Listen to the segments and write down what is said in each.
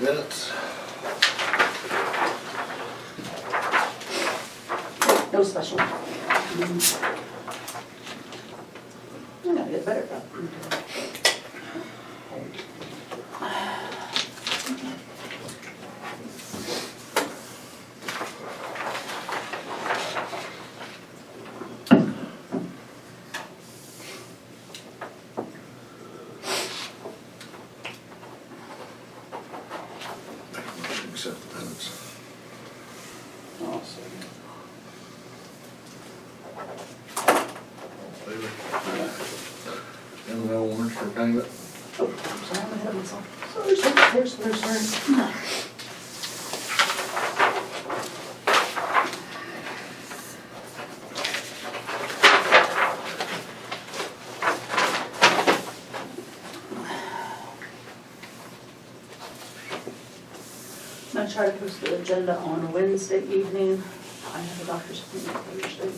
Minutes. No special. I gotta get better at that. Accept the minutes. Awesome. Favor? M&L warrants for payment. Oh, sorry, I'm ahead of myself. Sorry. I'm gonna try to post the agenda on Wednesday evening. I have a doctor's appointment Thursday.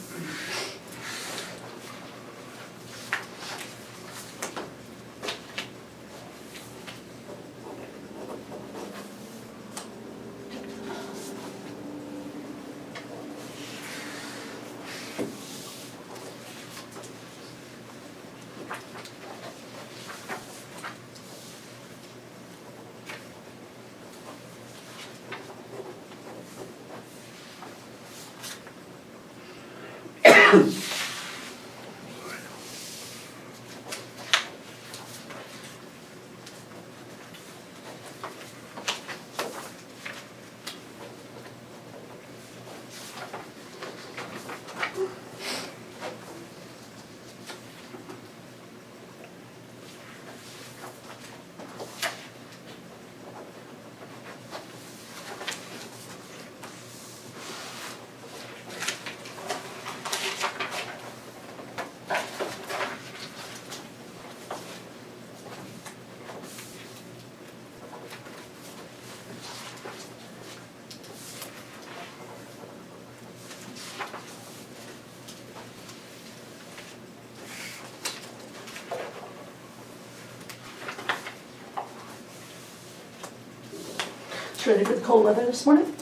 Ready for the cold weather this morning?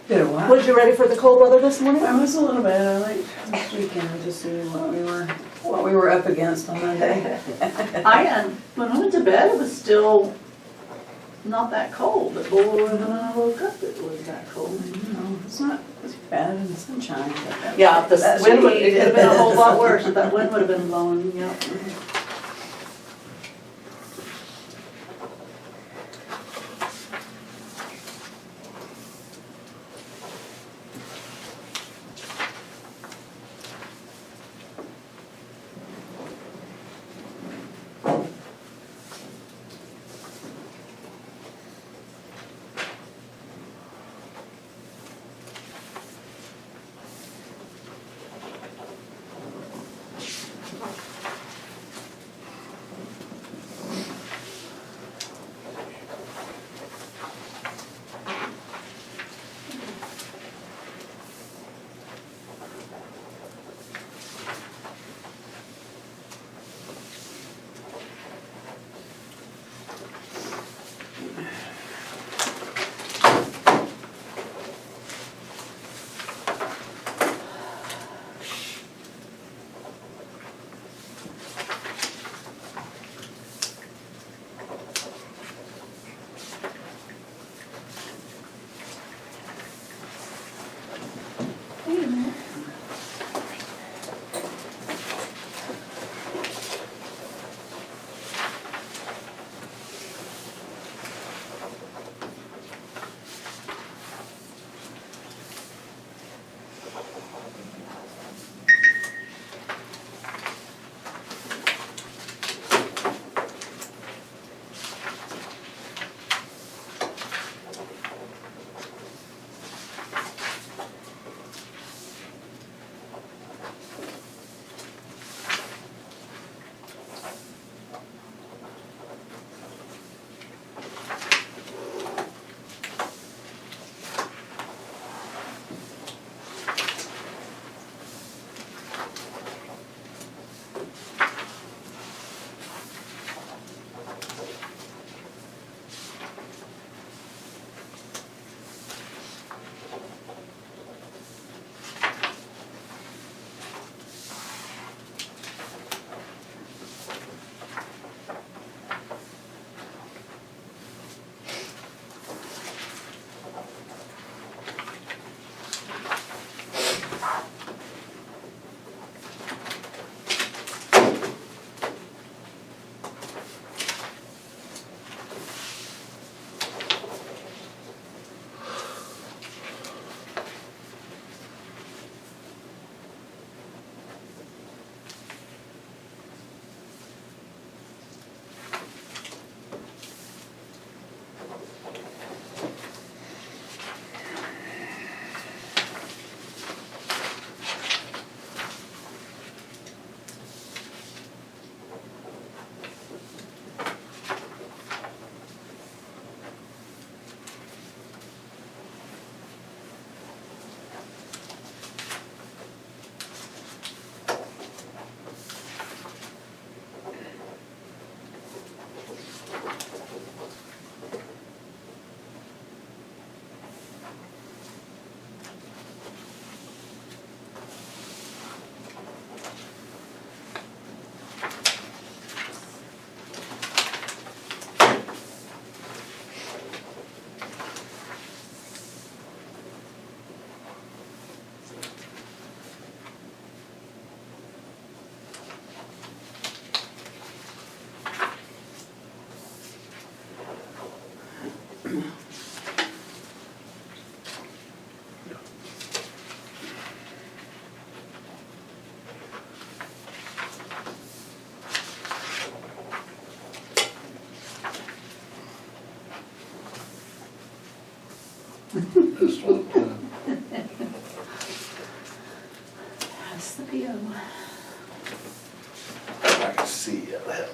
Did a what? Was you ready for the cold weather this morning? I was a little bit. I liked this weekend to see what we were up against on Monday. When I went to bed, it was still not that cold, but boy, when I woke up, it was that cold. No, it's not as bad in the sunshine. But Yeah, if the that's wind would, what it could have been a whole lot worse if that wind would have been blowing, yeah. p.m. I can see it, hell.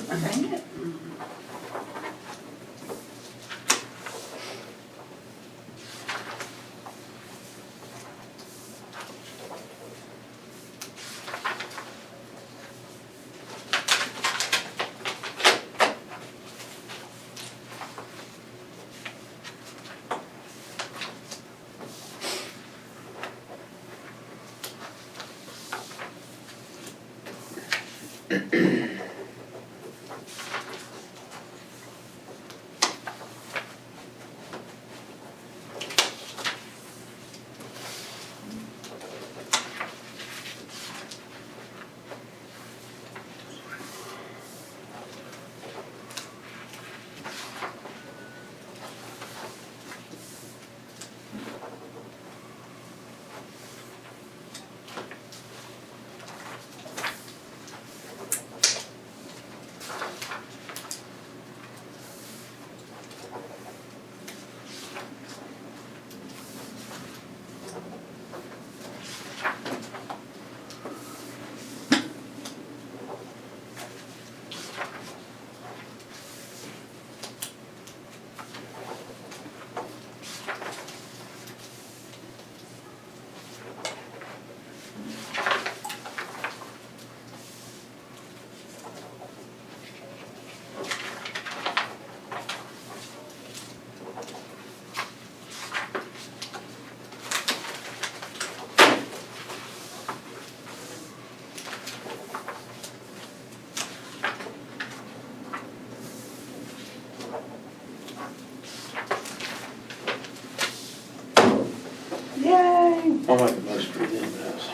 Dang it. Yay! I'll make a motion for the in-house.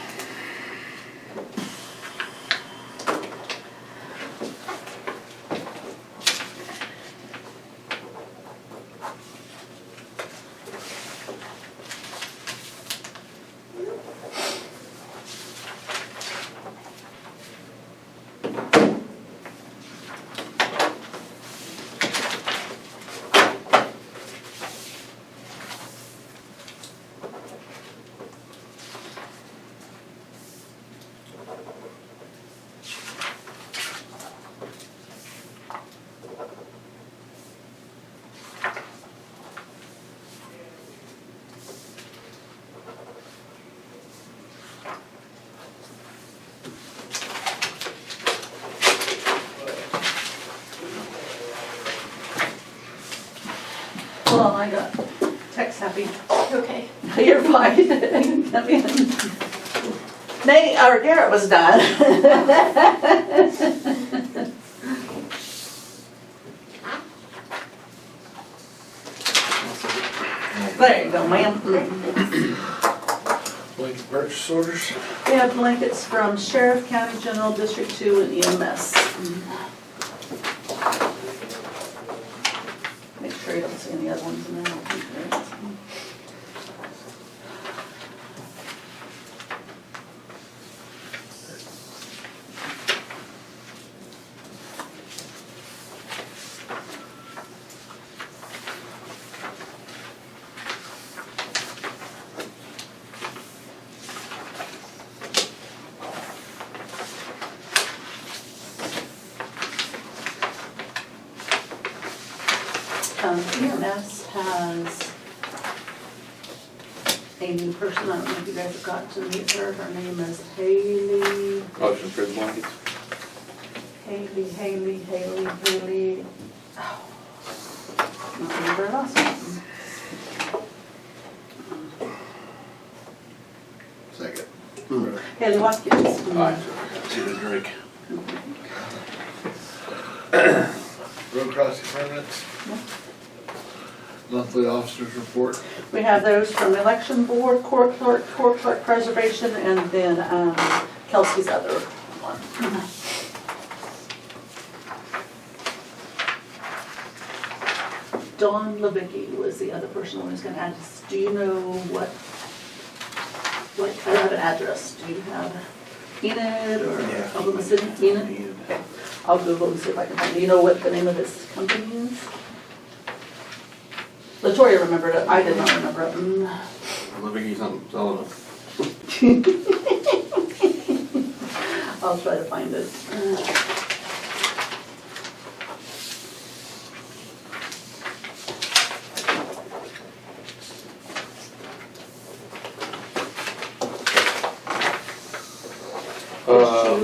Hold on, I got text happy. Okay. You're fine. Come in. Nate, or Garrett was done. There you go, ma'am. Blanket purchase orders. We have blankets from Sheriff, County General, District 2, and EMS. Make sure you don't see any other ones in there. I don't think there is. EMS has a new person, I don't know if you guys have gotten to meet her, her name is Haley, Motion for the blankets. Haley, oh, not remember her last name. Second. Haley Watkins. Aye. See the drink. Road crossing permits. Monthly officers report. We have those from the election board, court clerk preservation, and then Kelsey's other one. Dawn Levicki was the other person who was gonna add this. Do you know what, like, I have an address. Do you have Enid or Oklahoma City? Enid? Okay. I'll Google and see if I can find it. Do you know what the name of this company is? Latoya remembered it. I did not remember it. Living something, selling it. I'll try to find it.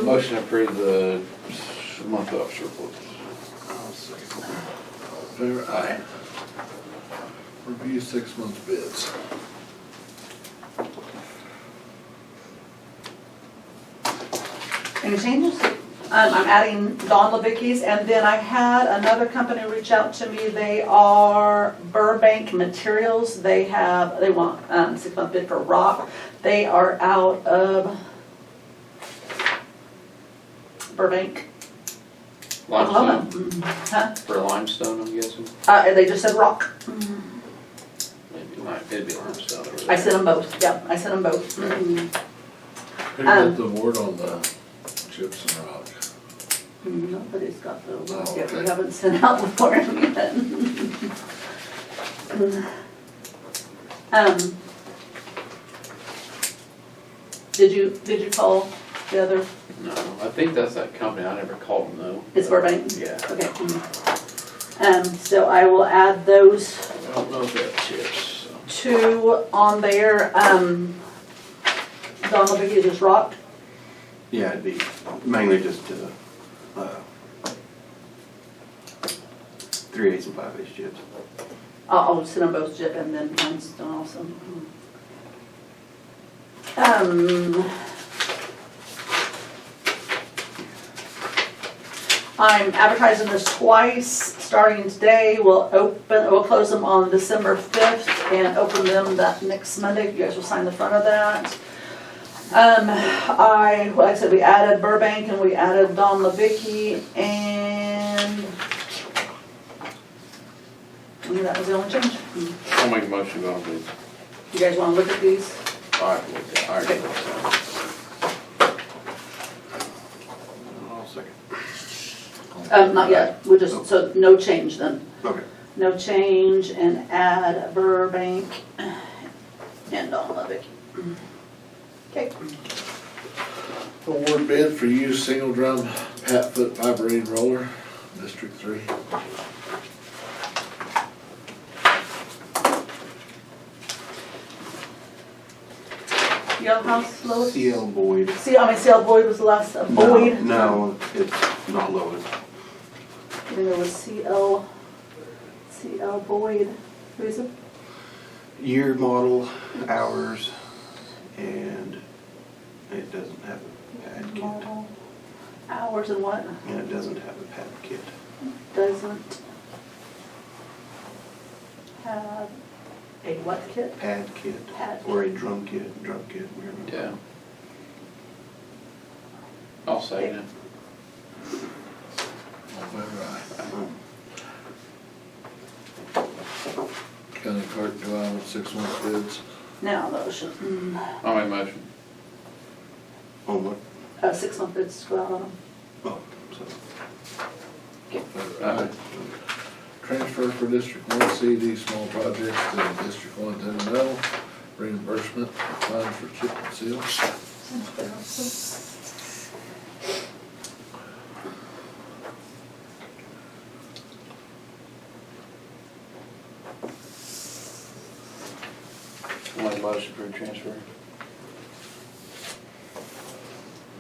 Motion to approve the monthly officer report. Favor aye. Review 6 months bids. Any changes? I'm adding Dawn Levicki's, and then I had another company reach out to me. They are Burbank Materials. They want 6 month bid for rock. They are out of Burbank, Oklahoma. Limestone, Huh? for limestone, I'm guessing. They just said rock. It'd be limestone over there. I sent them both. Yep, I sent them both. Who got the award on the chips and rock? Nobody's got the award Oh, yet. We okay. haven't sent out the form yet. Did you call the other? No, I think that's that company. I never called them though. It's Burbank? Yeah. Okay. So I will add those I don't know if they have chips, so. two on there. Dawn Levicki just rock. Yeah, it'd be mainly just 3/8 and 5/8 chips. I'll send them both Jip and then one's done also. I'm advertising this twice, starting today. We'll close them on December 5th and open them that next Monday. You guys will sign the front of that. Like I said, we added Burbank and we added Dawn Levicki, and that was the only change. I'll make a motion to go on these. You guys wanna look at these? All right, all right. I'll second. Not yet, we're just, so no change then. Okay. No change, and add Burbank and Dawn Levicki. Okay. Award bid for used single drum pat foot vibrating roller, District 3. Your house, Lois? CL Boyd. CL Boyd was the last, Boyd? No, it's not Lois. I think it was CL Boyd. Who is it? Year, model, hours, and it doesn't have a pad kit. Model, hours, and what? And it doesn't have a pad kit. Doesn't have a what kit? Pad kit. Pad. Or a drum kit, whatever. Yeah. I'll second it. All favor aye. County clerk go out with 6 months bids. Now, those, I'll make a motion. On what? 6 month bids go out on them. Oh, so. All favor aye. Transfer for District 1 CD small projects to District 1 Tenno. Reimbursement funds for chip and seal. I'll make a motion for a transfer.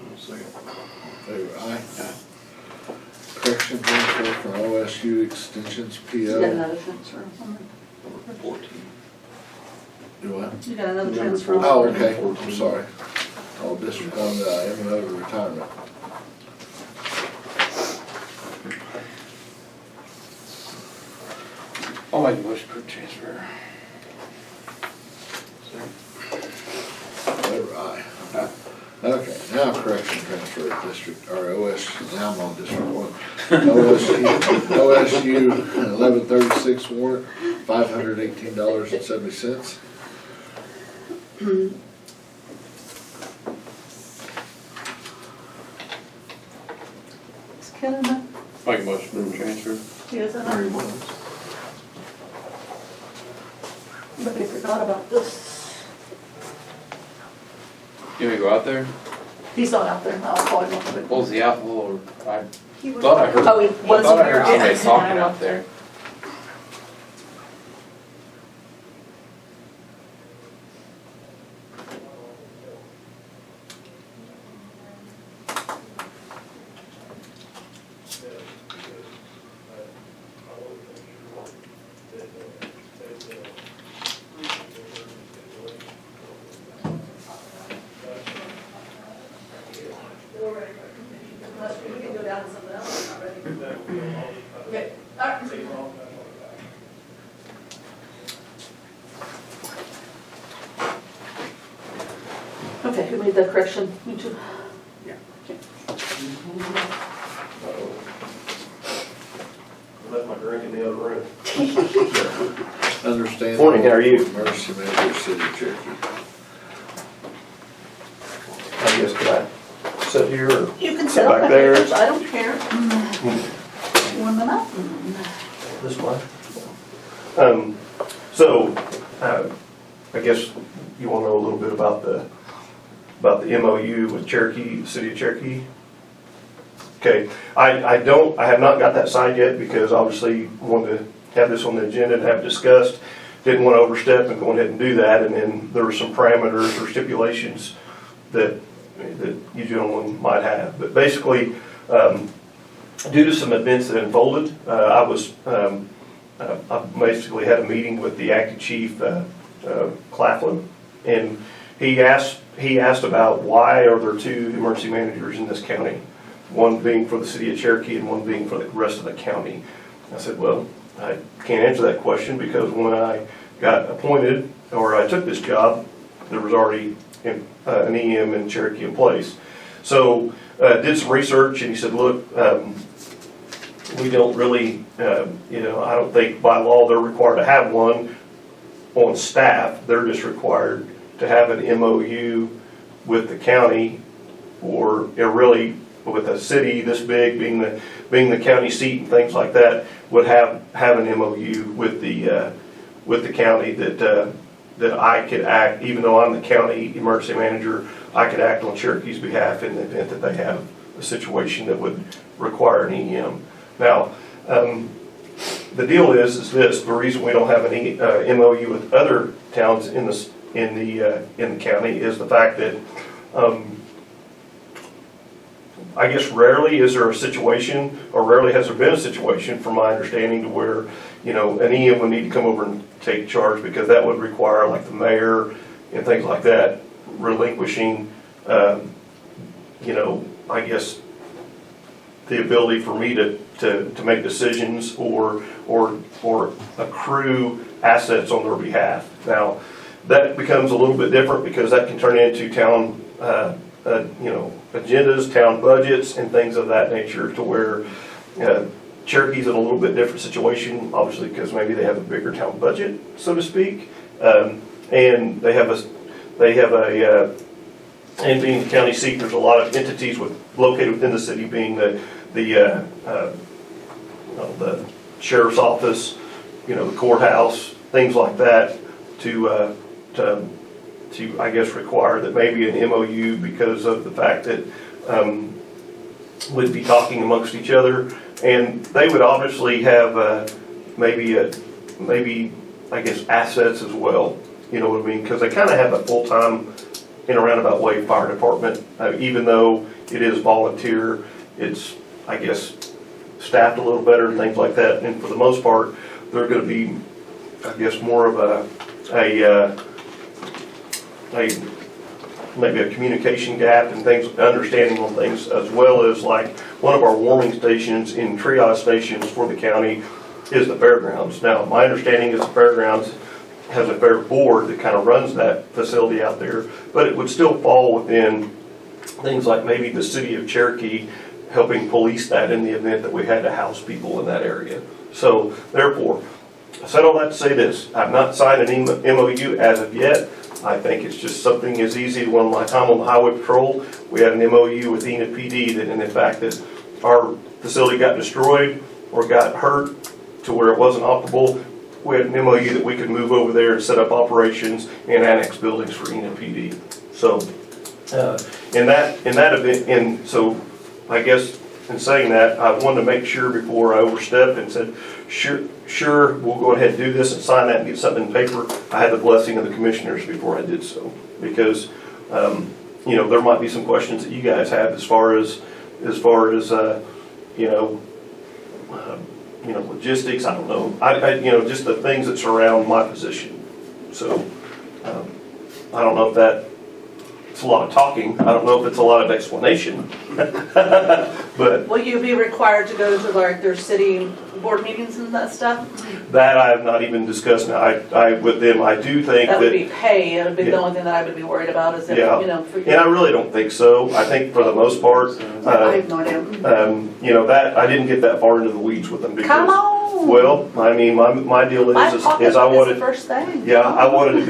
I'll second. Favor aye. Correction transfer for OSU extensions You got PO. another transfer. 14. Do what? You got another No, transfer. Oh, okay, I'm sorry. Oh, District 1, M&O retirement. I'll make a motion for transfer. Whatever, aye. Okay, now correction transfer district, or now I'm on District 1. OSU 1136 warrant, $518.70. Is Ken in that? Make a motion for transfer. He is in Very it? well. But he forgot about this. You want me to go out there? He's not out there, I'll call him up. What was the apple, or I He was- thought I heard, Oh, he I was thought I there. heard somebody Yeah. talking out there. We can go down to something else, not ready. Okay, all right. Okay, who made that correction? You two? Yeah. Okay. Left my drink in the other room. Understand. Morning, how are you? Emergency manager, City of Cherokee. I guess, could I sit here or? You can Sit sit up back there, there. I don't care. Warm them up. This one? So, I guess you want to know a little bit about the MOU with Cherokee, City of Cherokee? Okay, I have not got that signed yet because obviously wanted to have this on the agenda and have it discussed. Didn't want to overstep and go ahead and do that, and then there were some parameters or stipulations that you gentlemen might have. But basically, due to some events that unfolded, I basically had a meeting with the acting chief, Claflin, and he asked about why are there two emergency managers in this county, one being for the city of Cherokee and one being for the rest of the county. I said, well, I can't answer that question because when I got appointed or I took this job, there was already an EM in Cherokee in place. So did some research, and he said, look, we don't really, I don't think by law they're required to have one on staff. They're just required to have an MOU with the county, or really with a city this big, being the county seat and things like that, would have an MOU with the county that I could act, even though I'm the county emergency manager, I could act on Cherokee's behalf in the event that they have a situation that would require an EM. Now, the deal is this: the reason we don't have an MOU with other towns in the county is the fact that I guess rarely is there a situation, or rarely has there been a situation, from my understanding, to where an EM would need to come over and take charge, because that would require, like, the mayor and things like that relinquishing, I guess, the ability for me to make decisions or accrue assets on their behalf. Now, that becomes a little bit different because that can turn into town, agendas, town budgets, and things of that nature, to where Cherokee's in a little bit different situation, obviously, because maybe they have a bigger town budget, so to speak, and they have and being the county seat, there's a lot of entities located within the city, being the sheriff's office, the courthouse, things like that, to I guess require that maybe an MOU, because of the fact that we'd be talking amongst each other, and they would obviously have maybe I guess assets as well. You know what I mean? Because they kind of have a full-time, in a roundabout way, fire department. Even though it is volunteer, it's, I guess, staffed a little better and things like that. And for the most part, they're going to be, I guess, more of maybe a communication gap and things, understanding on things, as well as, like, one of our warming stations in triage stations for the county is the fairgrounds. Now, my understanding is the fairgrounds has a fair board that kind of runs that facility out there, but it would still fall within things like maybe the city of Cherokee helping police that in the event that we had to house people in that area. So therefore, I said all that to say this, I've not signed an MOU as of yet. I think it's just something as easy. One of my time on the highway patrol, we had an MOU with Enid PD that in the fact that our facility got destroyed or got hurt to where it wasn't operable, we had an MOU that we could move over there and set up operations and annex buildings for Enid PD. So in that event, and so I guess in saying that, I wanted to make sure before I overstepped and said, sure, we'll go ahead and do this and sign that and get something in paper. I had the blessing of the commissioners before I did so, because you know, there might be some questions that you guys have as far as logistics. I don't know. I just the things that surround my position. So I don't know if it's a lot of talking. I don't know if it's a lot of explanation. But Will you be required to go to like their city board meetings and that stuff? that I have not even discussed. Now, I with them, I do think That would that. be pay, it would be the Yeah. only thing that I would be worried about is if, Yeah. you know, for you. And I really don't think so. I think for the most part, I have no idea. that I didn't get that far into the weeds with them because. Come on! Well, I mean, my deal My is pocketbook I is wanted. the first thing. Yeah, I wanted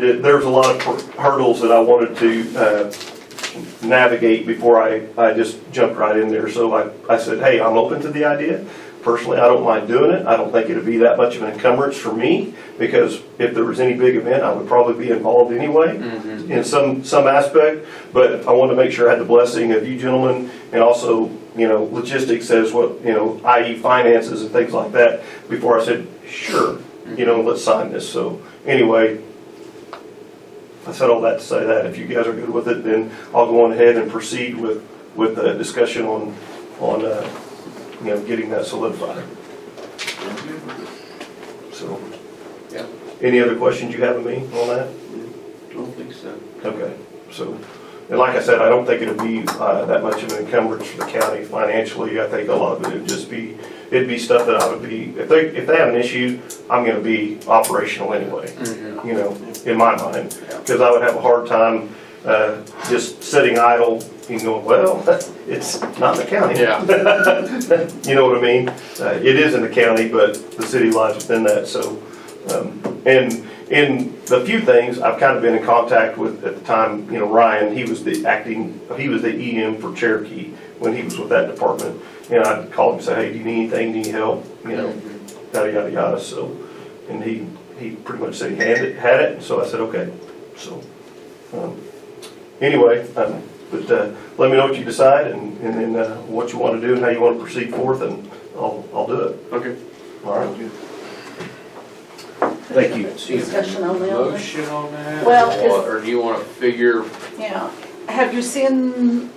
to, there's a lot of hurdles that I wanted to navigate before I just jumped right in there. So I said, hey, I'm open to the idea. Personally, I don't mind doing it. I don't think it'd be that much of an encumbrance for me, because if there was any big event, I would probably be involved anyway in some aspect. But I wanted to make sure I had the blessing of you gentlemen, and also, logistics as what, i.e. finances and things like that, before I said, sure, let's sign this. So anyway, I said all that to say that if you guys are good with it, then I'll go on ahead and proceed with the discussion on getting that solidified. So, Yeah. any other questions you have of me on that? I don't think so. Okay, so, and like I said, I don't think it'd be that much of an encumbrance for the county financially. I think a lot of it would just be, it'd be stuff that I would be, if they have an issue, I'm gonna be operational anyway, in my mind. Because I would have a hard time just sitting idle and going, well, it's not in the county. Yeah. You know what I mean? It is in the county, but the city lies within that. So, and in the few things I've kind of been in contact with at the time, Ryan, he was the EM for Cherokee when he was with that department. And I called him and said, hey, do you need anything? Do you need help? Yada, yada, yada. So, and he pretty much said he had it. So I said, okay. So, anyway, but let me know what you decide and then what you want to do and how you want to proceed forth, and I'll do it. Okay. All right. Thank you. Discussion only on this. Motion on that? Well, Or do you want to figure? Yeah. Have you seen,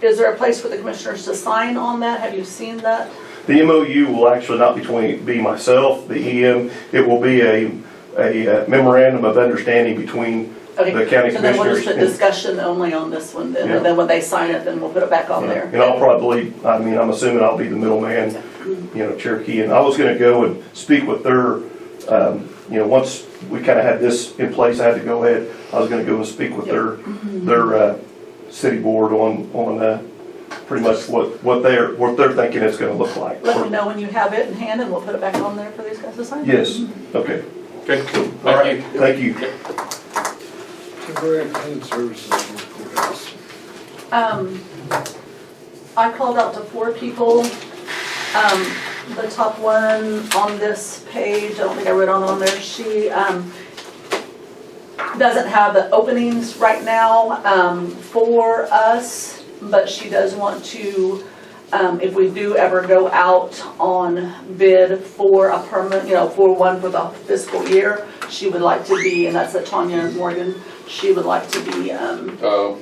is there a place for the commissioners to sign on that? Have you seen that? The MOU will actually not be myself, the EM. It will be a memorandum of understanding between Okay, the county so then we'll just commissioners. put discussion only on this one then, Yeah. and then when they sign it, then we'll put it back on there. And I'll probably, I'm assuming I'll be the middleman, Cherokee. And I was gonna go and speak with their, once we kind of had this in place, I had to go ahead. I was gonna go and speak with their city board on pretty much what they're thinking it's gonna look like. Let me know when you have it in hand, and we'll put it back on there for these guys to sign. Yes, okay. Okay. All right, thank you. Temporary cleaning services for the courthouse. I called out to 4 people. The top one on this page, I don't think I wrote on there, she doesn't have the openings right now for us, but she does want to, if we do ever go out on bid for a permanent, for one for the fiscal year, she would like to be, and that's at Tanya Morgan, she would like to be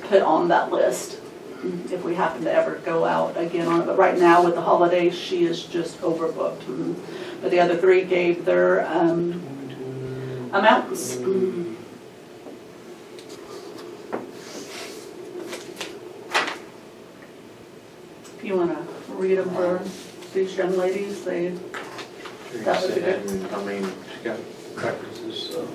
put on that list if we happen to ever go out again on it. But right now with the holidays, she is just overbooked. But the other 3 gave their amounts. If you want to read them for these young ladies, they That would be good. And, I mean, she got practices, so.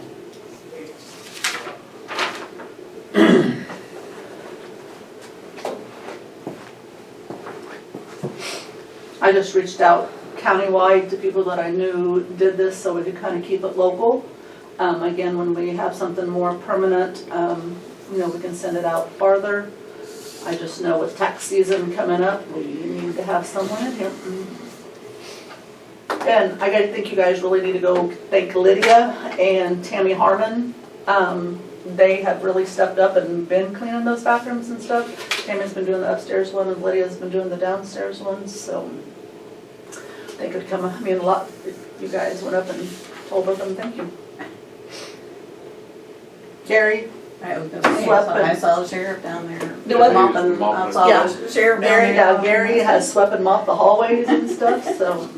I just reached out countywide to people that I knew did this so we could kind of keep it local. Again, when we have something more permanent, you know, we can send it out farther. I just know with tax season coming up, we need to have someone in here. And I think you guys really need to go thank Lydia and Tammy Harmon. They have really stepped up and been cleaning those bathrooms and stuff. Tammy's been doing the upstairs one and Lydia's been doing the downstairs ones, so they could come, I mean, a lot, if you guys went up and told them thank you. Gary, I was gonna say, Swept I and- saw the sheriff down there. Do what? Mopping, I saw Yeah. the sheriff down there. mopping. Gary has swept and mopped the hallways and stuff, so.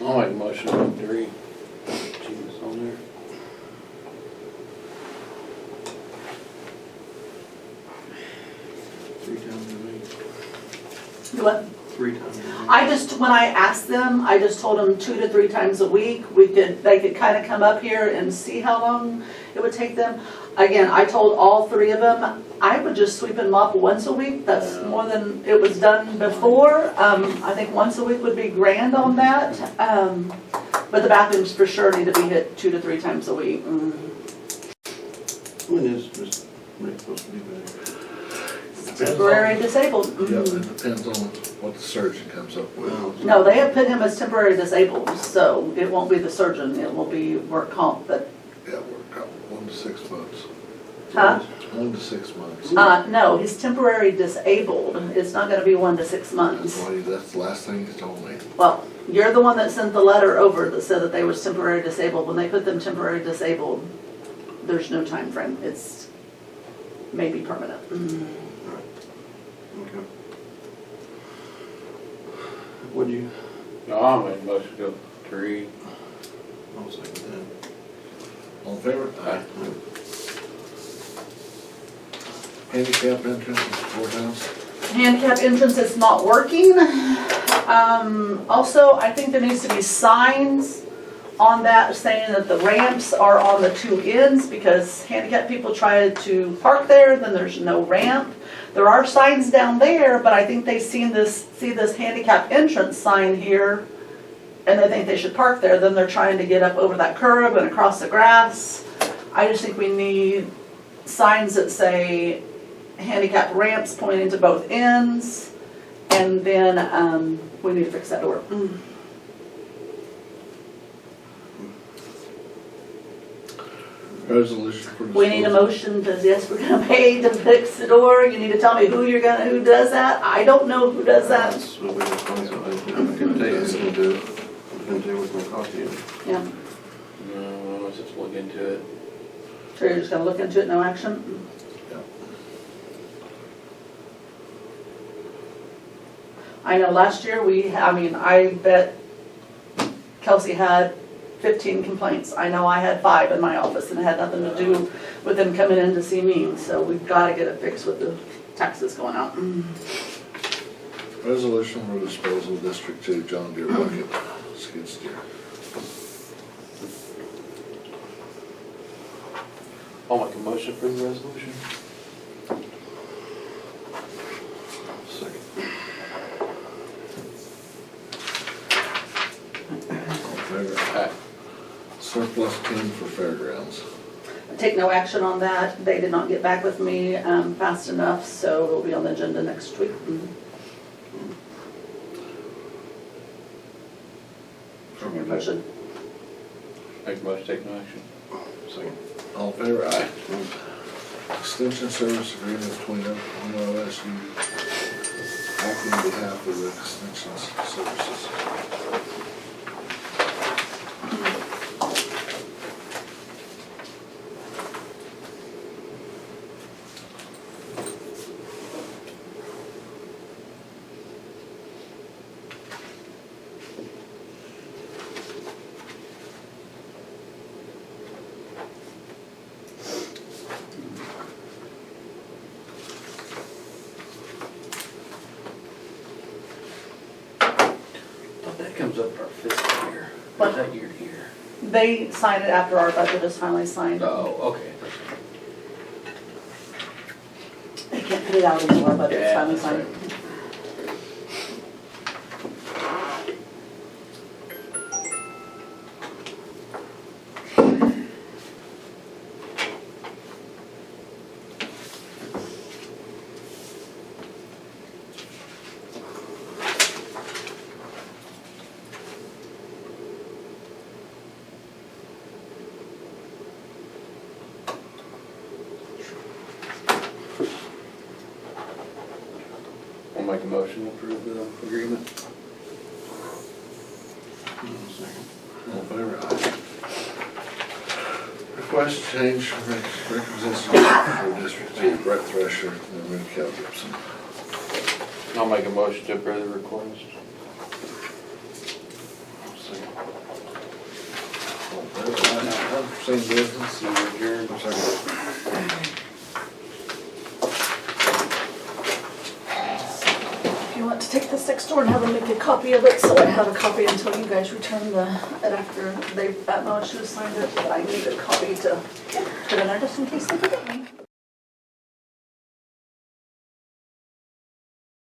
I'll make a motion on 3. Jesus on there. Three times a week. Do what? 3 times a week. I just, when I asked them, I just told them 2 to 3 times a week. They could kind of come up here and see how long it would take them. Again, I told all 3 of them, I would just sweep and mop once a week. That's more than it was done before. I think once a week would be grand on that. But the bathrooms for sure need to be hit 2 to 3 times a week. When is Mr. Rick supposed to be back? Temporary disabled. Yeah, it depends on what the surgeon comes up with. No, they have put him as temporary disabled, so it won't be the surgeon, it will be work comp, but, Yeah, we're about 1 to 6 months. huh? 1 to 6 months. No, he's temporary disabled, it's not gonna be 1 to 6 months. That's the last thing he told me. Well, you're the one that sent the letter over that said that they was temporary disabled, when they put them temporary disabled, there's no time frame. It's maybe permanent. Okay. Would you? No, I'll make a motion to go 3. I'll second that. All in favor? Aye. Handicap entrance to the courthouse. Handicap entrance is not working. Also, I think there needs to be signs on that saying that the ramps are on the 2 ends because handicapped people try to park there, then there's no ramp. There are signs down there, but I think they see this handicap entrance sign here and they think they should park there, then they're trying to get up over that curb and across the grass. I just think we need signs that say handicap ramps pointing to both ends, and then we need to fix that door. Resolution for disposal. We need a motion to, yes, we're gonna pay to fix the door. You need to tell me who does that. I don't know who does that. That's what we were talking about. I can tell you who's gonna do it. I can tell you what's gonna cost you. Yeah, No, let's just look into it. so you're just gonna look into it, no action? Yeah. I know last year I bet Kelsey had 15 complaints. I know I had 5 in my office and it had nothing to do with them coming in to see me. So we've got to get it fixed with the taxes going out. Resolution for disposal of District 2 John Deere bucket skid steer. I'll make a motion for the resolution. Second. All in favor? Aye. Surplus tin for fairgrounds. Take no action on that. They did not get back with me fast enough, so it'll be on the agenda next week. Any motion? Make a motion, take no action. Second. All in favor? Aye. Extension service agreement between OSU acting on behalf of the extension services. That comes up our fiscal year. What? Is that year to year? They sign it after our budget is finally signed. Oh, okay. They can't put it out until our budget is Yeah, finally that's signed. right. I'll make a motion to approve the agreement. All in favor? Aye. Request change from requisition for District 2, Brett Thresher, and Rick Gibson. I'll make a motion to approve the request. All in favor? Aye. Unforeseen business. So adjourned. Second. If you want to take this next door and have them make a copy of it, so I have a copy until you guys return it after they've acknowledged who signed it, but I need a copy to put in there just in case they forget me.